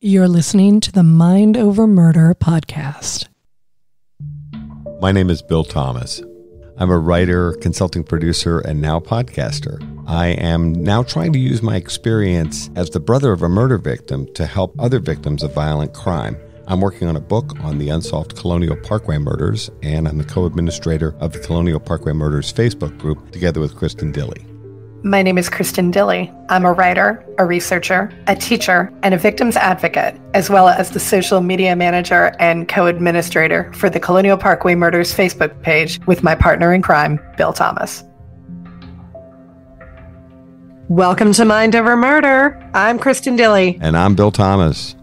You're listening to the Mind Over Murder podcast. My name is Bill Thomas. I'm a writer, consulting producer, and now podcaster. I am now trying to use my experience as the brother of a murder victim to help other victims of violent crime. I'm working on a book on the unsolved Colonial Parkway Murders, and I'm the co-administrator of the Colonial Parkway Murders Facebook group together with Kristin Dilley. My name is Kristin Dilley. I'm a writer, a researcher, a teacher, and a victims advocate, as well as the social media manager and co-administrator for the Colonial Parkway Murders Facebook page with my partner in crime, Bill Thomas. Welcome to Mind Over Murder. I'm Kristin Dilley. And I'm Bill Thomas.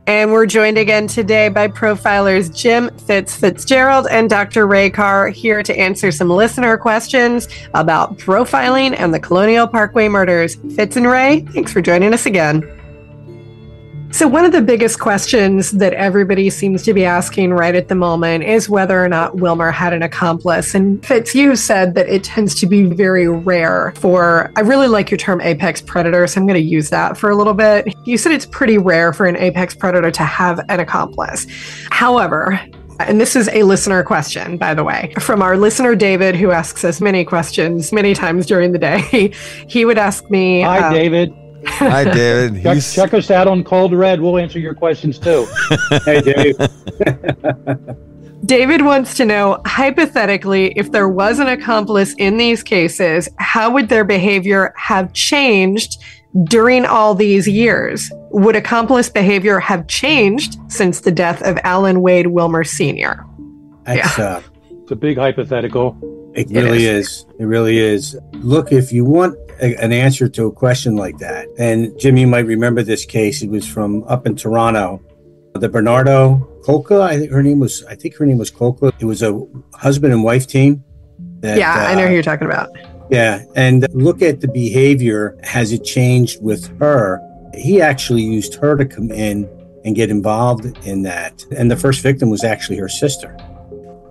And we're joined again today by profilers Jim Fitzgerald and Dr. Ray Carr, here to answer some listener questions about profiling and the Colonial Parkway Murders. Fitz and Ray, thanks for joining us again. So one of the biggest questions that everybody seems to be asking right at the moment is whether or not Wilmer had an accomplice. And Fitz, you said that it tends to be very rare for, I really like your term apex predator, so I'm going to use that for a little bit. You said it's pretty rare for an apex predator to have an accomplice. However, and this is a listener question, by the way, from our listener, David, who asks us many questions many times during the day. He would ask me... Hi, David. Hi, David. Check us out on Cold Red. We'll answer your questions, too. Hey, Dave. David wants to know, hypothetically, if there was an accomplice in these cases, how would their behavior have changed during all these years? Would accomplice behavior have changed since the death of Alan Wade Wilmer Sr.? It's a big hypothetical. It really is. It really is. Look, if you want an answer to a question like that, and Jim, you might remember this case. It was from up in Toronto. The Bernardo Colca, I think her name was Colca. It was a husband and wife team. I know who you're talking about. Yeah, and look at the behavior. Has it changed with her? He actually used her to come in and get involved in that. And the first victim was actually her sister.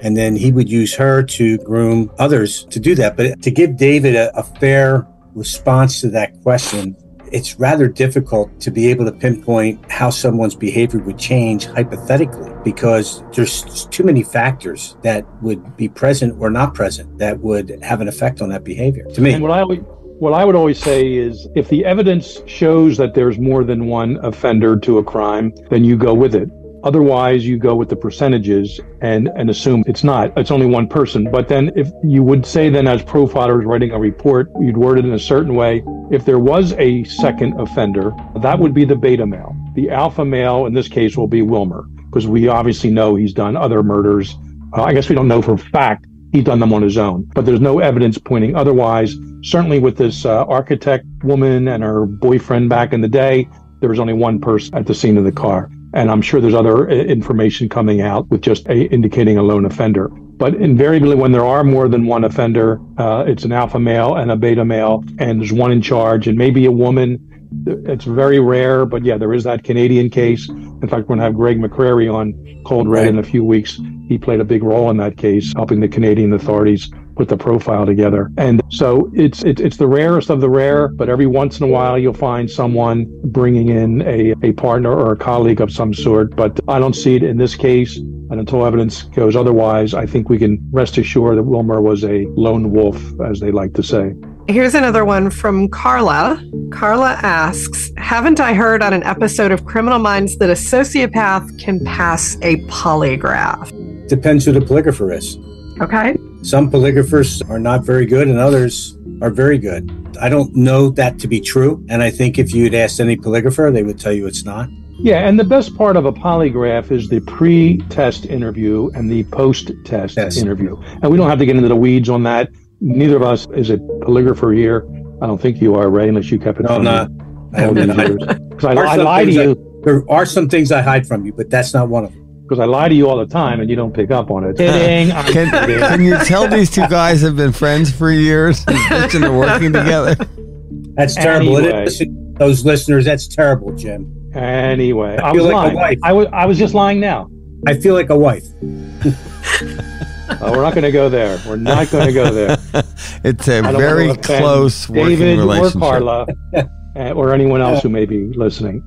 And then he would use her to groom others to do that. But to give David a fair response to that question, it's rather difficult to be able to pinpoint how someone's behavior would change hypothetically, because there's too many factors that would be present or not present that would have an effect on that behavior, to me. And what I would always say is, if the evidence shows that there's more than one offender to a crime, then you go with it. Otherwise, you go with the percentages and assume it's not. It's only one person. But then if you would say then, as profilers writing a report, you'd word it in a certain way. If there was a second offender, that would be the beta male. The alpha male in this case will be Wilmer, because we obviously know he's done other murders. I guess we don't know for a fact he's done them on his own, but there's no evidence pointing otherwise. Certainly with this architect woman and her boyfriend back in the day, there was only one person at the scene of the car. And I'm sure there's other information coming out with just indicating a lone offender. But invariably, when there are more than one offender, it's an alpha male and a beta male, and there's one in charge, and maybe a woman. It's very rare, but yeah, there is that Canadian case. In fact, we're going to have Greg McCrary on Cold Red in a few weeks. He played a big role in that case, helping the Canadian authorities put the profile together. And so it's the rarest of the rare, but every once in a while you'll find someone bringing in a partner or a colleague of some sort. But I don't see it in this case. And until evidence goes otherwise, I think we can rest assured that Wilmer was a lone wolf, as they like to say. Here's another one from Carla. Carla asks, haven't I heard on an episode of Criminal Minds that a sociopath can pass a polygraph? Depends who the polygrapher is. Okay. Some polygraphers are not very good and others are very good. I don't know that to be true. And I think if you'd asked any polygrapher, they would tell you it's not. Yeah, and the best part of a polygraph is the pre-test interview and the post-test interview. And we don't have to get into the weeds on that. Neither of us is a polygrapher here. I don't think you are, Ray, unless you kept it from me. No, I'm not. I haven't. Because I lie to you. There are some things I hide from you, but that's not one of them. Because I lie to you all the time and you don't pick up on it. Kidding. Can you tell these two guys have been friends for years and they're working together? That's terrible. Anyway. Those listeners, that's terrible, Jim. Anyway, I feel like a wife. I was just lying now. I feel like a wife. We're not going to go there. We're not going to go there. It's a very close working David relationship. or Carla or anyone else who may be listening.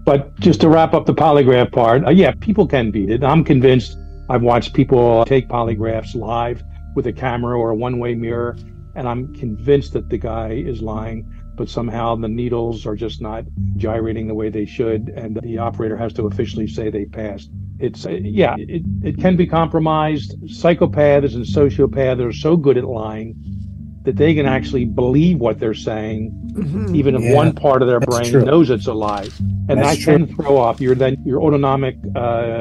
But just to wrap up the polygraph part, yeah, people can beat it. I'm convinced. I've watched people take polygraphs live with a camera or a one-way mirror, and I'm convinced that the guy is lying, but somehow the needles are just not gyrating the way they should, and the operator has to officially say they passed. It can be compromised. Psychopaths and sociopaths are so good at lying that they can actually believe what they're saying, even if one part of their brain knows it's a lie. And that can throw off your autonomic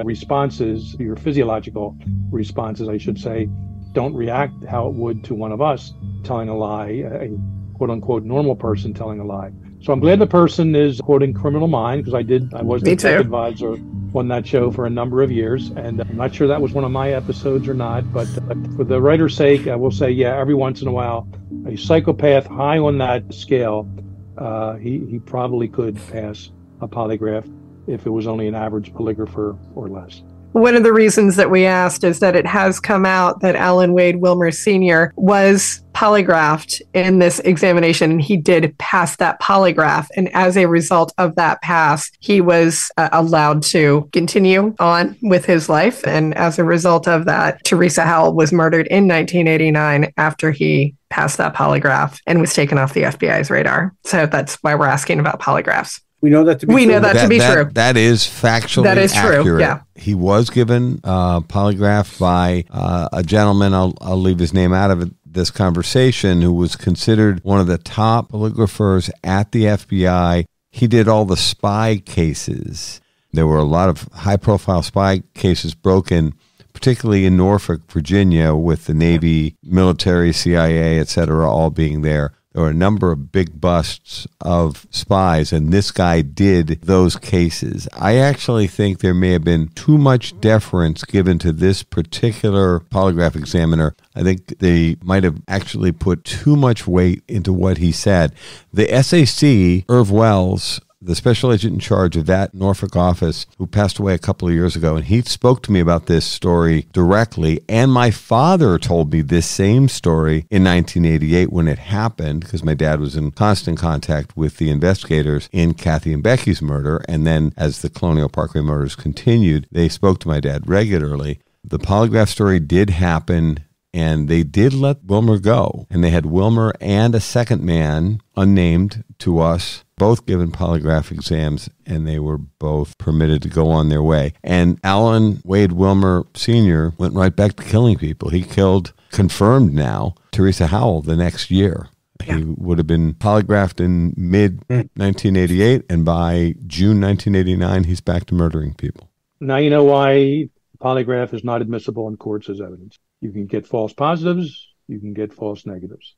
responses, your physiological responses, I should say, don't react how it would to one of us telling a lie, a quote-unquote normal person telling a lie. So I'm glad the person is quoting Criminal Minds, because I was the tech advisor on that show for a number of years, and I'm not sure that was one of my episodes or not, but for the writer's sake, I will say, yeah, every once in a while, a psychopath high on that scale, he probably could pass a polygraph if it was only an average polygrapher or less. One of the reasons that we asked is that it has come out that Alan Wade Wilmer Sr. was polygraphed in this examination, and he did pass that polygraph. And as a result of that pass, he was allowed to continue on with his life. And as a result of that, Teresa Howell was murdered in 1989 after he passed that polygraph and was taken off the FBI's radar. So that's why we're asking about polygraphs. We know that to be true. We know that to be true. That is factually that is accurate. True, yeah. He was given a polygraph by a gentleman, I'll leave his name out of this conversation, who was considered one of the top polygraphers at the FBI. He did all the spy cases. There were a lot of high-profile spy cases broken, particularly in Norfolk, Virginia, with the Navy, military, CIA, et cetera, all being there. There were a number of big busts of spies, and this guy did those cases. I actually think there may have been too much deference given to this particular polygraph examiner. I think they might have actually put too much weight into what he said. The SAC, Irv Wells, the special agent in charge of that Norfolk office, who passed away a couple of years ago, and he spoke to me about this story directly. And my father told me this same story in 1988 when it happened, because my dad was in constant contact with the investigators in Kathy and Becky's murder. And then as the Colonial Parkway murders continued, they spoke to my dad regularly. The polygraph story did happen, and they did let Wilmer go. And they had Wilmer and a second man, unnamed to us, both given polygraph exams, and they were both permitted to go on their way. And Alan Wade Wilmer Sr. went right back to killing people. He killed, confirmed now, Teresa Howell the next year. Yeah. He would have been polygraphed in mid-1988, and by June 1989, he's back to murdering people. Now you know why polygraph is not admissible in courts as evidence. You can get false positives, you can get false negatives.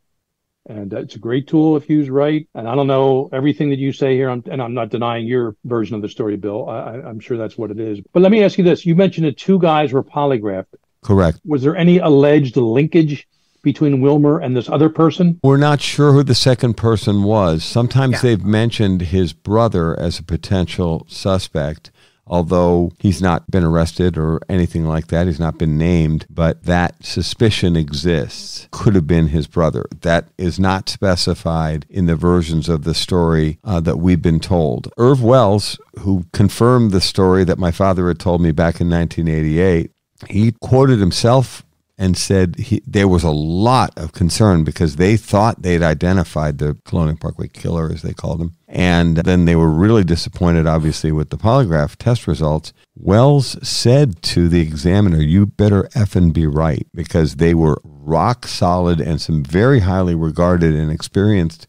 And it's a great tool if used right. And I don't know everything that you say here, and I'm not denying your version of the story, Bill. I'm sure that's what it is. But let me ask you this. You mentioned that two guys were polygraphed. Correct. Was there any alleged linkage between Wilmer and this other person? We're not sure who the second person was. Sometimes they've mentioned his brother as a potential suspect, although he's not been arrested or anything like that. He's not been named, but that suspicion exists. Could have been his brother. That is not specified in the versions of the story that we've been told. Irv Wells, who confirmed the story that my father had told me back in 1988, he quoted himself and said there was a lot of concern because they thought they'd identified the Colonial Parkway killer, as they called him. And then they were really disappointed, obviously, with the polygraph test results. Wells said to the examiner, "You better effing be right," because they were rock solid, and some very highly regarded and experienced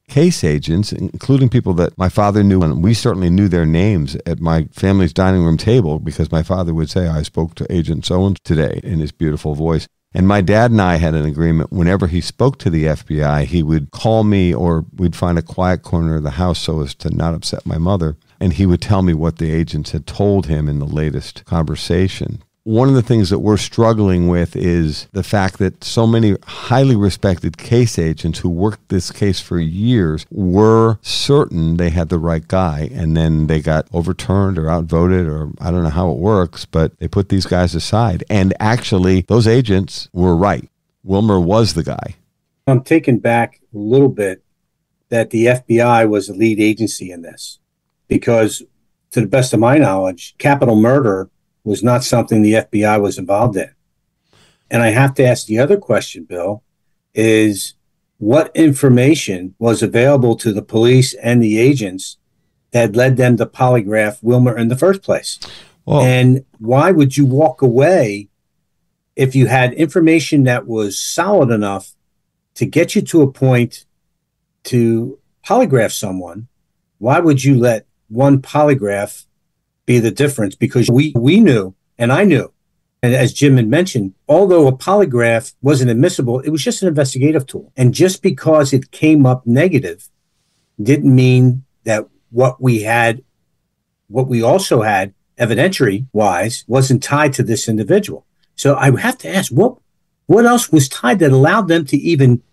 case agents, including people that my father knew, and we certainly knew their names at my family's dining room table because my father would say, "I spoke to Agent so-and-so today," in his beautiful voice. And my dad and I had an agreement. Whenever he spoke to the FBI, he would call me, or we'd find a quiet corner of the house so as to not upset my mother, and he would tell me what the agents had told him in the latest conversation. One of the things that we're struggling with is the fact that so many highly respected case agents who worked this case for years were certain they had the right guy, and then they got overturned or outvoted, or I don't know how it works, but they put these guys aside. And actually, those agents were right. Wilmer was the guy. I'm taken back a little bit that the FBI was the lead agency in this, because to the best of my knowledge, capital murder was not something the FBI was involved in. And I have to ask the other question, Bill, is what information was available to the police and the agents that led them to polygraph Wilmer in the first place? Well, and why would you walk away if you had information that was solid enough to get you to a point to polygraph someone? Why would you let one polygraph be the difference? Because we knew, and I knew, and as Jim had mentioned, although a polygraph wasn't admissible, it was just an investigative tool. And just because it came up negative didn't mean that what we also had evidentiary-wise wasn't tied to this individual. So I have to ask, what else was tied that allowed them to even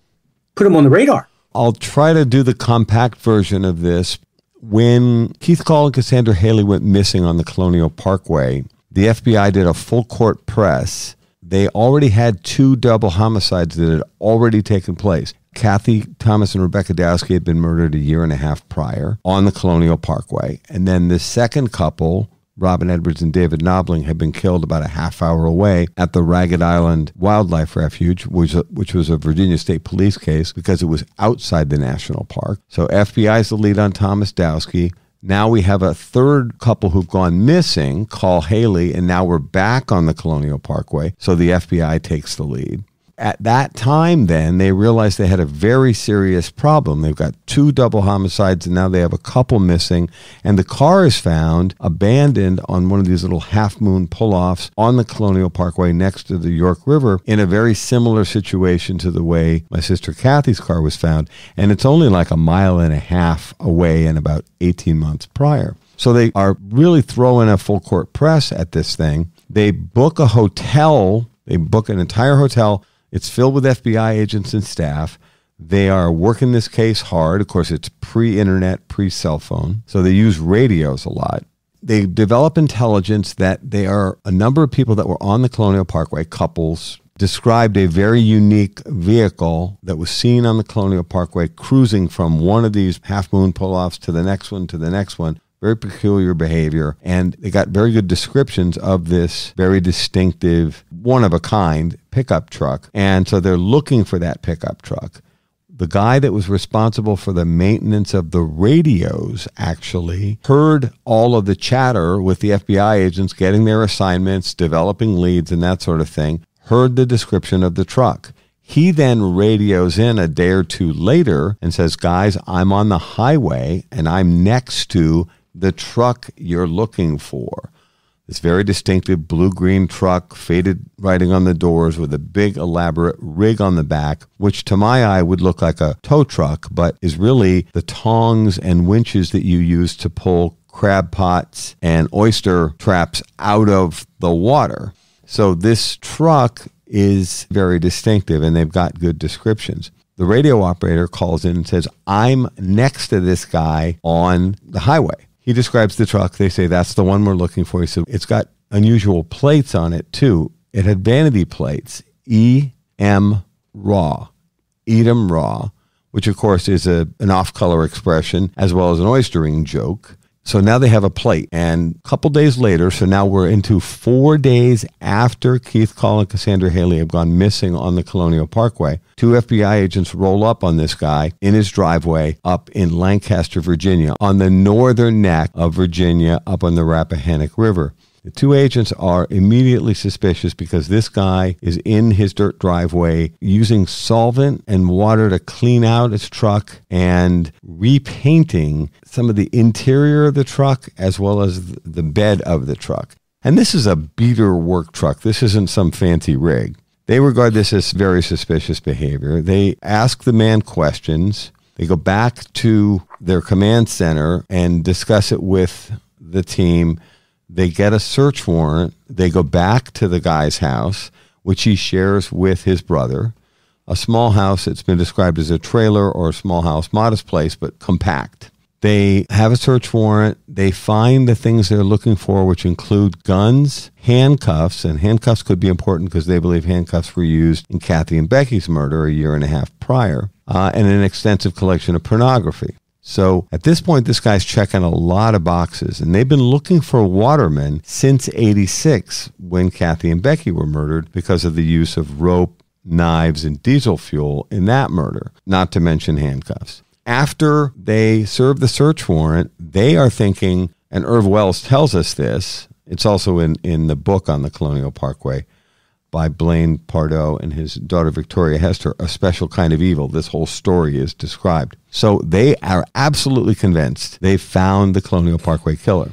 put him on the radar? I'll try to do the compact version of this. When Keith Call and Cassandra Hailey went missing on the Colonial Parkway, the FBI did a full court press. They already had 2 double homicides that had already taken place. Kathy Thomas and Rebecca Dowski had been murdered a year and a half prior on the Colonial Parkway. And then the second couple, Robin Edwards and David Knobling, had been killed about a half hour away at the Ragged Island Wildlife Refuge, which was a Virginia State Police case because it was outside the national park. So FBI is the lead on Thomas Dowski. Now we have a third couple who've gone missing, call Hailey, and now we're back on the Colonial Parkway. So the FBI takes the lead. At that time, then, they realized they had a very serious problem. They've got 2 double homicides, and now they have a couple missing. And the car is found abandoned on one of these little half-moon pull-offs on the Colonial Parkway next to the York River in a very similar situation to the way my sister Kathy's car was found. And it's only like 1.5 miles away and about 18 months prior. So they are really throwing a full-court press at this thing. They book a hotel. They book an entire hotel. It's filled with FBI agents and staff. They are working this case hard. Of course, it's pre-internet, pre-cell phone. So they use radios a lot. They develop intelligence that there are a number of people that were on the Colonial Parkway, couples, described a very unique vehicle that was seen on the Colonial Parkway cruising from one of these half-moon pull-offs to the next one to the next one. Very peculiar behavior, and they got very good descriptions of this very distinctive, one-of-a-kind pickup truck, and so they're looking for that pickup truck. The guy that was responsible for the maintenance of the radios actually heard all of the chatter with the FBI agents getting their assignments, developing leads, and that sort of thing, heard the description of the truck. He then radios in a day or two later and says, guys, I'm on the highway, and I'm next to the truck you're looking for. This very distinctive blue-green truck, faded writing on the doors with a big elaborate rig on the back, which to my eye would look like a tow truck, but is really the tongs and winches that you use to pull crab pots and oyster traps out of the water. So this truck is very distinctive, and they've got good descriptions. The radio operator calls in and says, I'm next to this guy on the highway. He describes the truck. They say, that's the one we're looking for. He said, it's got unusual plates on it, too. It had vanity plates, E.M. Raw, Edam Raw, which, of course, is an off-color expression as well as an oystering joke. So now they have a plate. And a couple days later, so now we're into 4 days after Keith Call and Cassandra Hailey have gone missing on the Colonial Parkway, 2 FBI agents roll up on this guy in his driveway up in Lancaster, Virginia, on the northern neck of Virginia up on the Rappahannock River. The 2 agents are immediately suspicious because this guy is in his dirt driveway using solvent and water to clean out his truck and repainting some of the interior of the truck as well as the bed of the truck. And this is a beater work truck. This isn't some fancy rig. They regard this as very suspicious behavior. They ask the man questions. They go back to their command center and discuss it with the team. They get a search warrant. They go back to the guy's house, which he shares with his brother. A small house. It's been described as a trailer or a small house, modest place, but compact. They have a search warrant. They find the things they're looking for, which include guns, handcuffs, and handcuffs could be important because they believe handcuffs were used in Kathy and Becky's murder a year and a half prior, and an extensive collection of pornography. So at this point, this guy's checking a lot of boxes, and they've been looking for Waterman since 86 when Kathy and Becky were murdered because of the use of rope, knives, and diesel fuel in that murder, not to mention handcuffs. After they serve the search warrant, they are thinking, and Irv Wells tells us this, it's also in the book on the Colonial Parkway by Blaine Pardoe and his daughter Victoria Hester, A Special Kind of Evil. This whole story is described. So they are absolutely convinced they found the Colonial Parkway killer.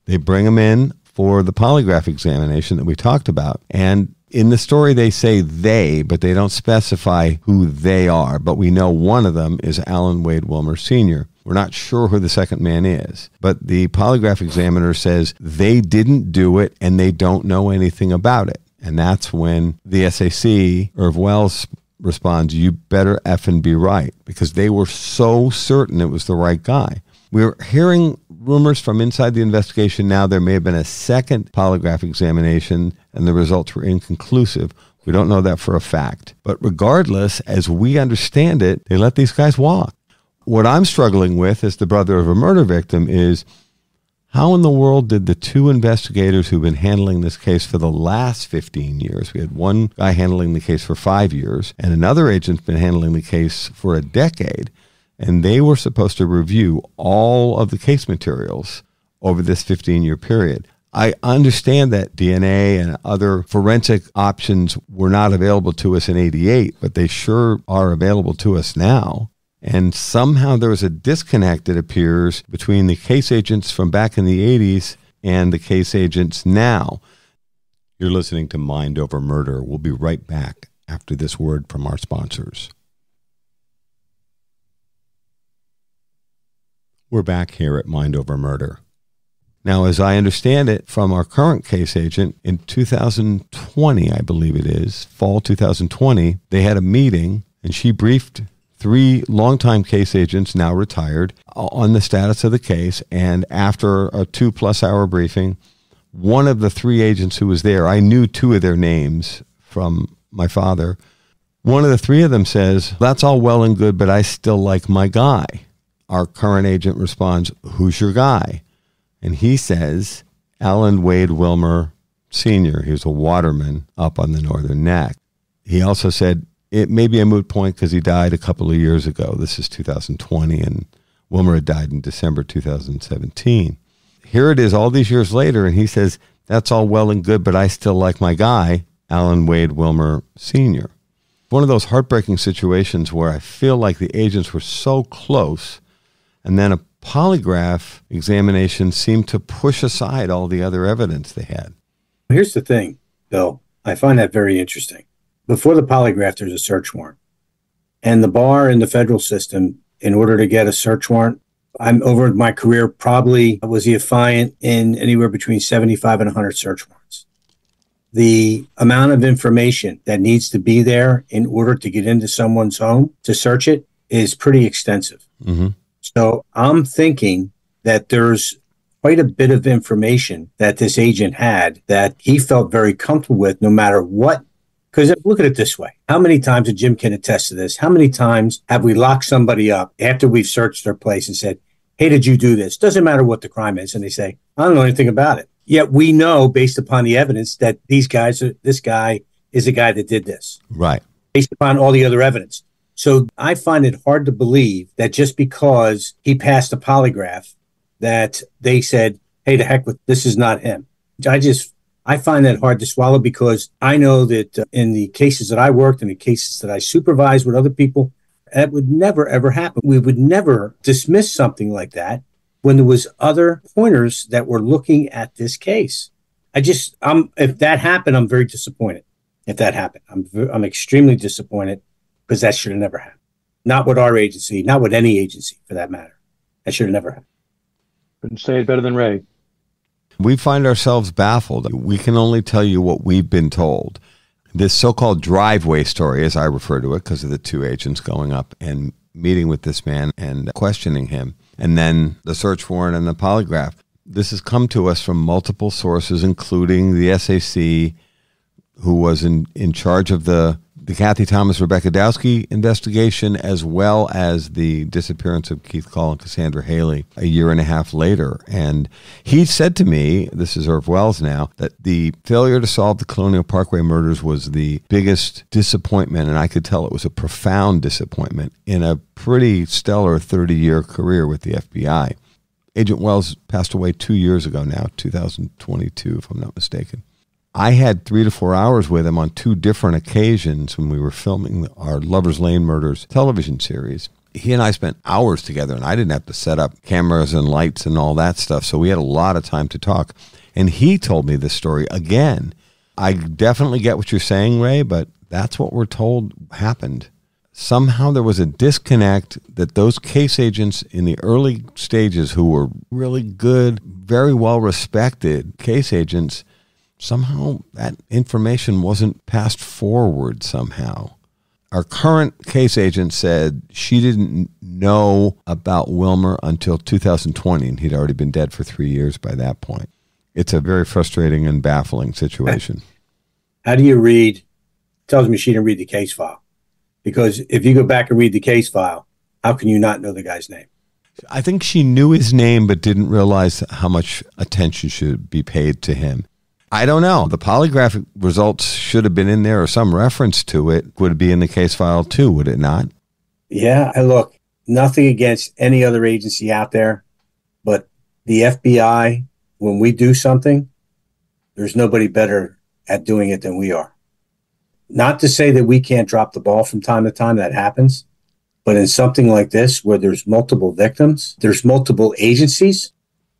They bring him in for the polygraph examination that we talked about. And in the story, they say they, but they don't specify who they are. But we know one of them is Alan Wade Wilmer Sr. We're not sure who the second man is. But the polygraph examiner says they didn't do it and they don't know anything about it. And that's when the SAC, Irv Wells, responds, you better effing be right, because they were so certain it was the right guy. We're hearing rumors from inside the investigation now there may have been a second polygraph examination and the results were inconclusive. We don't know that for a fact. But regardless, as we understand it, they let these guys walk. What I'm struggling with as the brother of a murder victim is, how in the world did the two investigators who've been handling this case for the last 15 years, we had one guy handling the case for 5 years, and another agent's been handling the case for a decade, and they were supposed to review all of the case materials over this 15-year period. I understand that DNA and other forensic options were not available to us in 88, but they sure are available to us now. And somehow there was a disconnect, it appears, between the case agents from back in the 80s and the case agents now. You're listening to Mind Over Murder. We'll be right back after this word from our sponsors. We're back here at Mind Over Murder. Now, as I understand it from our current case agent, in 2020, I believe it is, fall 2020, they had a meeting and she briefed 3 longtime case agents, now retired, on the status of the case. And after a 2+ hour briefing, one of the 3 agents who was there, I knew 2 of their names from my father. One of the 3 of them says, that's all well and good, but I still like my guy. Our current agent responds, who's your guy? And he says, Alan Wade Wilmer Sr. He was a waterman up on the Northern Neck. He also said, it may be a moot point because he died a couple of years ago. This is 2020, and Wilmer had died in December 2017. Here it is all these years later, and he says, that's all well and good, but I still like my guy, Alan Wade Wilmer Sr. One of those heartbreaking situations where I feel like the agents were so close, and then a polygraph examination seemed to push aside all the other evidence they had. Here's the thing, Bill. I find that very interesting. Before the polygraph, there's a search warrant. And the bar in the federal system, in order to get a search warrant, I'm over my career probably was the affiant in anywhere between 75 and 100 search warrants. The amount of information that needs to be there in order to get into someone's home to search it is pretty extensive. Mm-hmm. So I'm thinking that there's quite a bit of information that this agent had that he felt very comfortable with no matter what. Because look at it this way. How many times, and Jim can attest to this, how many times have we locked somebody up after we've searched their place and said, hey, did you do this? Doesn't matter what the crime is. And they say, I don't know anything about it. Yet we know, based upon the evidence, that this guy is the guy that did this. Right. Based upon all the other evidence. So I find it hard to believe that just because he passed a polygraph, that they said, hey, to heck with, this is not him. I find that hard to swallow because I know that in the cases that I worked and the cases that I supervised with other people, that would never, ever happen. We would never dismiss something like that when there was other pointers that were looking at this case. If that happened, I'm very disappointed. If that happened, I'm extremely disappointed because that should have never happened. Not with our agency, not with any agency for that matter. That should have never happened. Couldn't say it better than Ray. We find ourselves baffled. We can only tell you what we've been told. This so-called driveway story, as I refer to it, because of the 2 agents going up and meeting with this man and questioning him, and then the search warrant and the polygraph. This has come to us from multiple sources, including the SAC, who was in charge of the the Kathy Thomas, Rebecca Dowski investigation, as well as the disappearance of Keith Call and Cassandra Hailey a year and a half later. And he said to me, this is Irv Wells now, that the failure to solve the Colonial Parkway murders was the biggest disappointment, and I could tell it was a profound disappointment in a pretty stellar 30-year career with the FBI. Agent Wells passed away 2 years ago now, 2022, if I'm not mistaken. I had 3 to 4 hours with him on 2 different occasions when we were filming our Lover's Lane Murders television series. He and I spent hours together, and I didn't have to set up cameras and lights and all that stuff, so we had a lot of time to talk. And he told me this story again. I definitely get what you're saying, Ray, but that's what we're told happened. Somehow there was a disconnect that those case agents in the early stages who were really good, very well-respected case agents, somehow that information wasn't passed forward somehow. Our current case agent said she didn't know about Wilmer until 2020, and he'd already been dead for 3 years by that point. It's a very frustrating and baffling situation. How do you read? Tells me she didn't read the case file. Because if you go back and read the case file, how can you not know the guy's name? I think she knew his name but didn't realize how much attention should be paid to him. I don't know. The polygraph results should have been in there or some reference to it. Would it be in the case file too, would it not? Yeah, and look, nothing against any other agency out there, but the FBI, when we do something, there's nobody better at doing it than we are. Not to say that we can't drop the ball from time to time, that happens. But in something like this, where there's multiple victims, there's multiple agencies,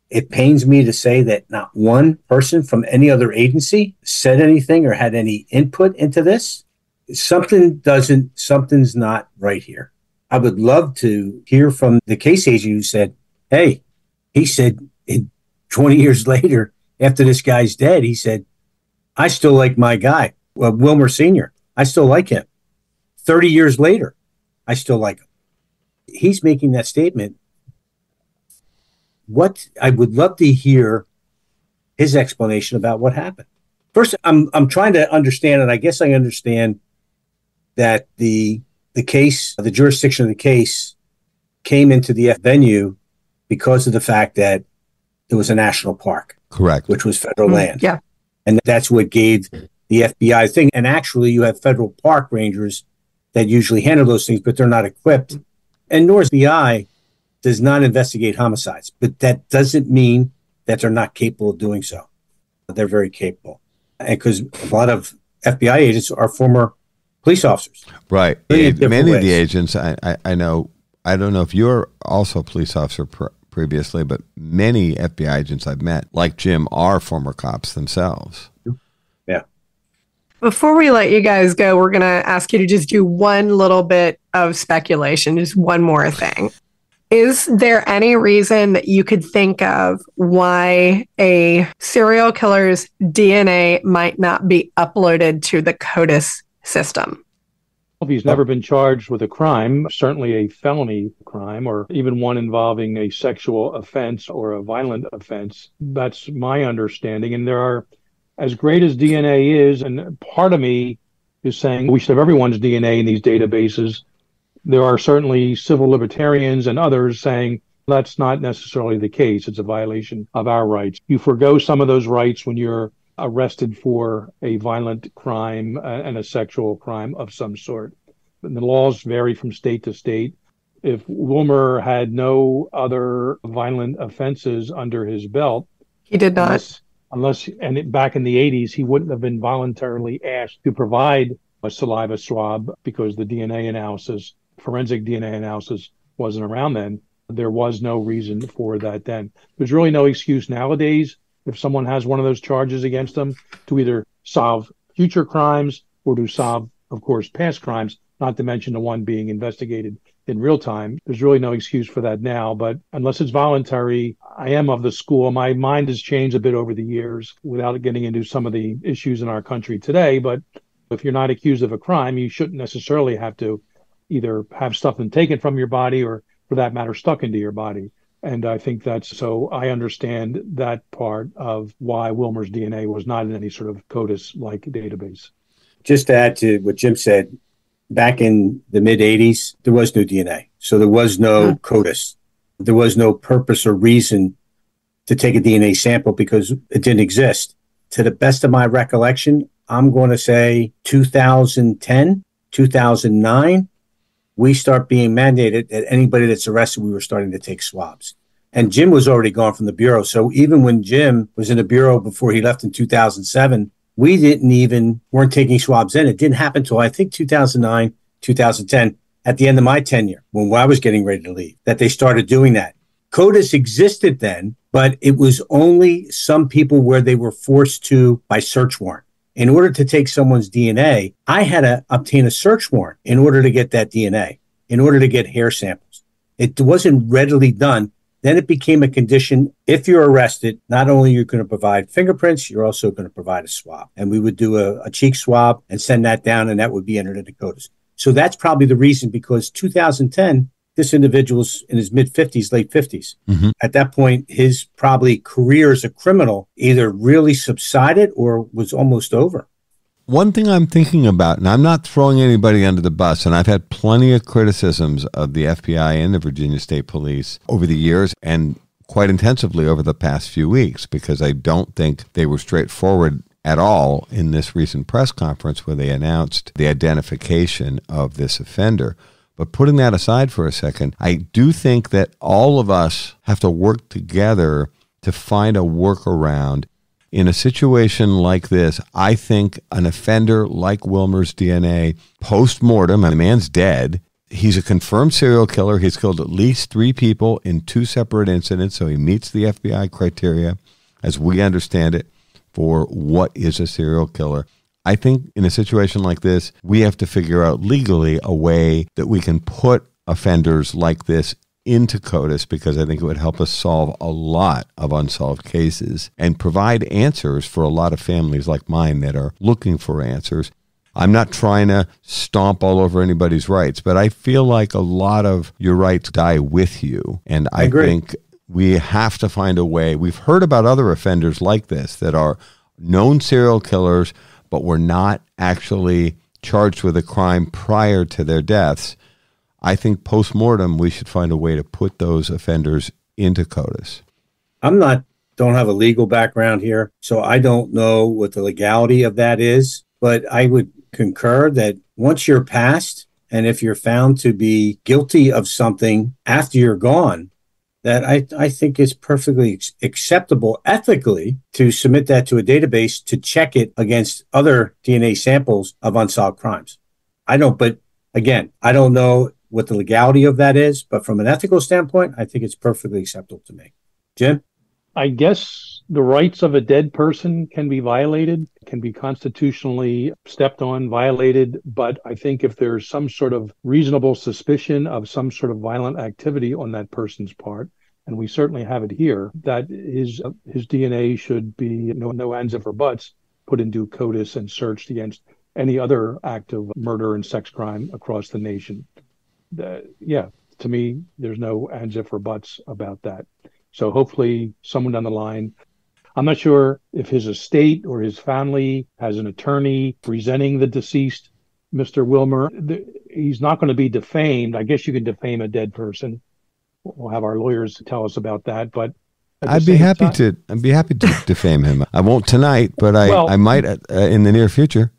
it pains me to say that not one person from any other agency said anything or had any input into this. Something's not right here. I would love to hear from the case agent who said, hey, he said 20 years later, after this guy's dead, he said, I still like my guy. Wilmer Sr. I still like him. 30 years later, I still like him. He's making that statement. What I would love to hear his explanation about what happened. First, I'm trying to understand, and I guess I understand that the case, the jurisdiction of the case came into the venue because of the fact that it was a national park. Correct. Which was federal land. Yeah. And that's what gave the FBI thing. And actually, you have federal park rangers that usually handle those things, but they're not equipped. And nor is the FBI does not investigate homicides. But that doesn't mean that they're not capable of doing so. They're very capable. And because a lot of FBI agents are former police officers. Right. Many of the agents, I know, I don't know if you're also a police officer previously, but many FBI agents I've met, like Jim, are former cops themselves. Yeah. Before we let you guys go, we're going to ask you to just do one little bit of speculation, just one more thing. Is there any reason that you could think of why a serial killer's DNA might not be uploaded to the CODIS system? If he's never been charged with a crime, certainly a felony crime, or even one involving a sexual offense or a violent offense, that's my understanding. And there are, as great as DNA is, and part of me is saying we should have everyone's DNA in these databases. There are certainly civil libertarians and others saying that's not necessarily the case. It's a violation of our rights. You forgo some of those rights when you're arrested for a violent crime and a sexual crime of some sort. And the laws vary from state to state. If Wilmer had no other violent offenses under his belt, he did not. Back in the 80s, he wouldn't have been voluntarily asked to provide a saliva swab because the DNA analysis, forensic DNA analysis, wasn't around then. There was no reason for that then. There's really no excuse nowadays if someone has one of those charges against them to either solve future crimes or to solve, of course, past crimes, not to mention the one being investigated in real time. There's really no excuse for that now, but unless it's voluntary, I am of the school. My mind has changed a bit over the years without getting into some of the issues in our country today. But if you're not accused of a crime, you shouldn't necessarily have to either have something taken from your body or, for that matter, stuck into your body. And I think so I understand that part of why Wilmer's DNA was not in any sort of CODIS-like database. Just to add to what Jim said, back in the mid-'80s, there was no DNA. So there was no CODIS. There was no purpose or reason to take a DNA sample because it didn't exist. To the best of my recollection, I'm going to say 2010, 2009, we start being mandated that anybody that's arrested, we were starting to take swabs. And Jim was already gone from the Bureau. So even when Jim was in the Bureau before he left in 2007, we weren't taking swabs then. It didn't happen until I think 2009, 2010, at the end of my tenure, when I was getting ready to leave, that they started doing that. CODIS existed then, but it was only some people where they were forced to by search warrant. In order to take someone's DNA, I had to obtain a search warrant in order to get that DNA, in order to get hair samples. It wasn't readily done. Then it became a condition. If you're arrested, not only are you going to provide fingerprints, you're also going to provide a swab. And we would do a cheek swab and send that down, and that would be entered into CODIS. So that's probably the reason, because 2010, this individual's in his mid-50s, late 50s. Mm-hmm. At that point, his probably career as a criminal either really subsided or was almost over. One thing I'm thinking about, and I'm not throwing anybody under the bus, and I've had plenty of criticisms of the FBI and the Virginia State Police over the years and quite intensively over the past few weeks, because I don't think they were straightforward at all in this recent press conference where they announced the identification of this offender. But putting that aside for a second, I do think that all of us have to work together to find a workaround. In a situation like this, I think an offender like Wilmer's DNA, post-mortem, and the man's dead, he's a confirmed serial killer. He's killed at least 3 people in 2 separate incidents, so he meets the FBI criteria, as we understand it, for what is a serial killer. I think in a situation like this, we have to figure out legally a way that we can put offenders like this into CODIS, because I think it would help us solve a lot of unsolved cases and provide answers for a lot of families like mine that are looking for answers. I'm not trying to stomp all over anybody's rights, but I feel like a lot of your rights die with you. And I think we have to find a way. We've heard about other offenders like this that are known serial killers, but were not actually charged with a crime prior to their deaths. I think post-mortem, we should find a way to put those offenders into CODIS. Don't have a legal background here, so I don't know what the legality of that is, but I would concur that once you're passed, and if you're found to be guilty of something after you're gone, that I think is perfectly acceptable ethically to submit that to a database to check it against other DNA samples of unsolved crimes. But again, I don't know what the legality of that is, but from an ethical standpoint, I think it's perfectly acceptable to me. Jim? I guess the rights of a dead person can be violated, can be constitutionally stepped on, violated, but I think if there's some sort of reasonable suspicion of some sort of violent activity on that person's part, and we certainly have it here, that his DNA should be no ands if or buts put into CODIS and searched against any other act of murder and sex crime across the nation. To me, there's no ands if or buts about that. So hopefully someone down the line, I'm not sure if his estate or his family has an attorney presenting the deceased, Mr. Wilmer. He's not going to be defamed. I guess you can defame a dead person. We'll have our lawyers tell us about that. But I'd be happy to defame him. I won't tonight, but I might in the near future.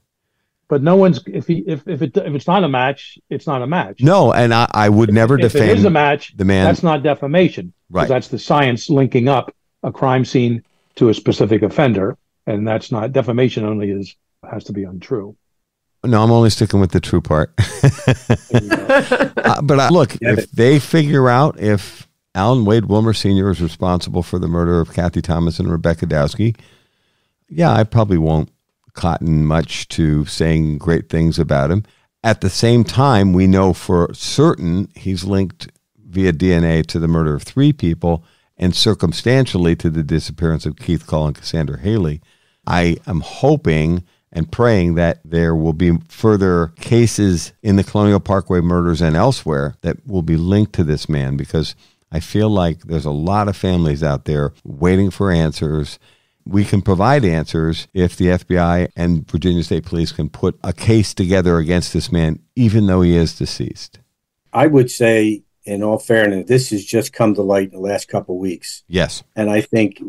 But no one's if it's not a match, it's not a match. No, and I would never defame. If it is a match, the man. That's not defamation. Right. That's the science linking up a crime scene to a specific offender, and that's not defamation. Only has to be untrue. No, I'm only sticking with the true part. But look, if they figure out if Alan Wade Wilmer Sr. is responsible for the murder of Kathy Thomas and Rebecca Dowski, I probably won't cotton much to saying great things about him. At the same time, we know for certain he's linked via DNA to the murder of 3 people and circumstantially to the disappearance of Keith Call and Cassandra Hailey. I am hoping and praying that there will be further cases in the Colonial Parkway murders and elsewhere that will be linked to this man, because I feel like there's a lot of families out there waiting for answers. we can provide answers if the FBI and Virginia State Police can put a case together against this man, even though he is deceased. I would say, in all fairness, this has just come to light in the last couple of weeks. Yes. And I think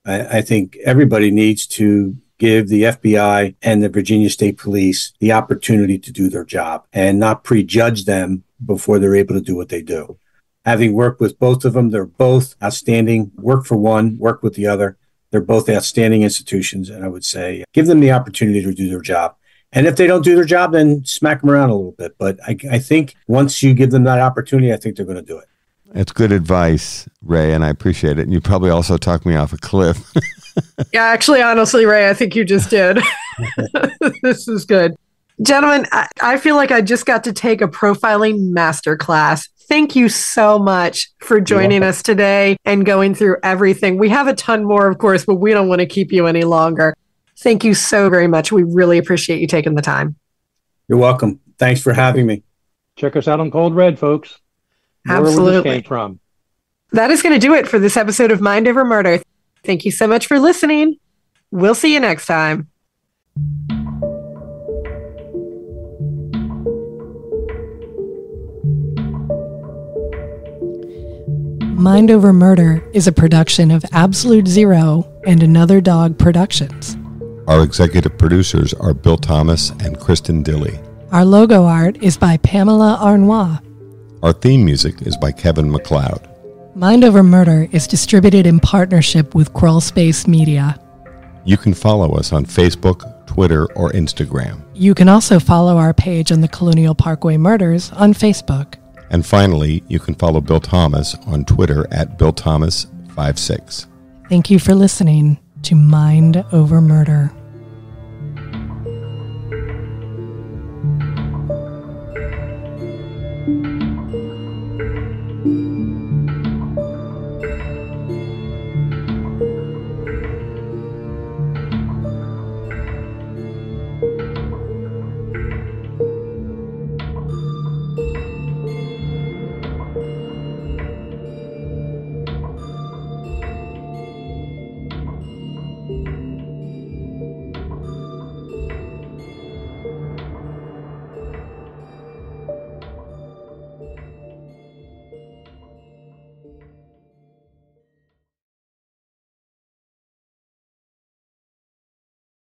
I think everybody needs to give the FBI and the Virginia State Police the opportunity to do their job and not prejudge them before they're able to do what they do. Having worked with both of them, they're both outstanding. Work for one, work with the other. They're both outstanding institutions. And I would say give them the opportunity to do their job. And if they don't do their job, then smack them around a little bit. But I think once you give them that opportunity, I think they're going to do it. It's good advice, Ray, and I appreciate it. And you probably also talked me off a cliff. Yeah, actually, honestly, Ray, I think you just did. This is good. Gentlemen, I feel like I just got to take a profiling masterclass. Thank you so much for joining us today and going through everything. We have a ton more, of course, but we don't want to keep you any longer. Thank you so very much. We really appreciate you taking the time. You're welcome. Thanks for having me. Check us out on Cold Red, folks. Absolutely. Where this came from. That is going to do it for this episode of Mind Over Murder. Thank you so much for listening. We'll see you next time. Mind Over Murder is a production of Absolute Zero and Another Dog Productions. Our executive producers are Bill Thomas and Kristin Dilley. Our logo art is by Pamela Arnois. Our theme music is by Kevin MacLeod. Mind Over Murder is distributed in partnership with Crawl Space Media. You can follow us on Facebook, Twitter, or Instagram. You can also follow our page on the Colonial Parkway Murders on Facebook. And finally, you can follow Bill Thomas on Twitter at BillThomas56. Thank you for listening to Mind Over Murder.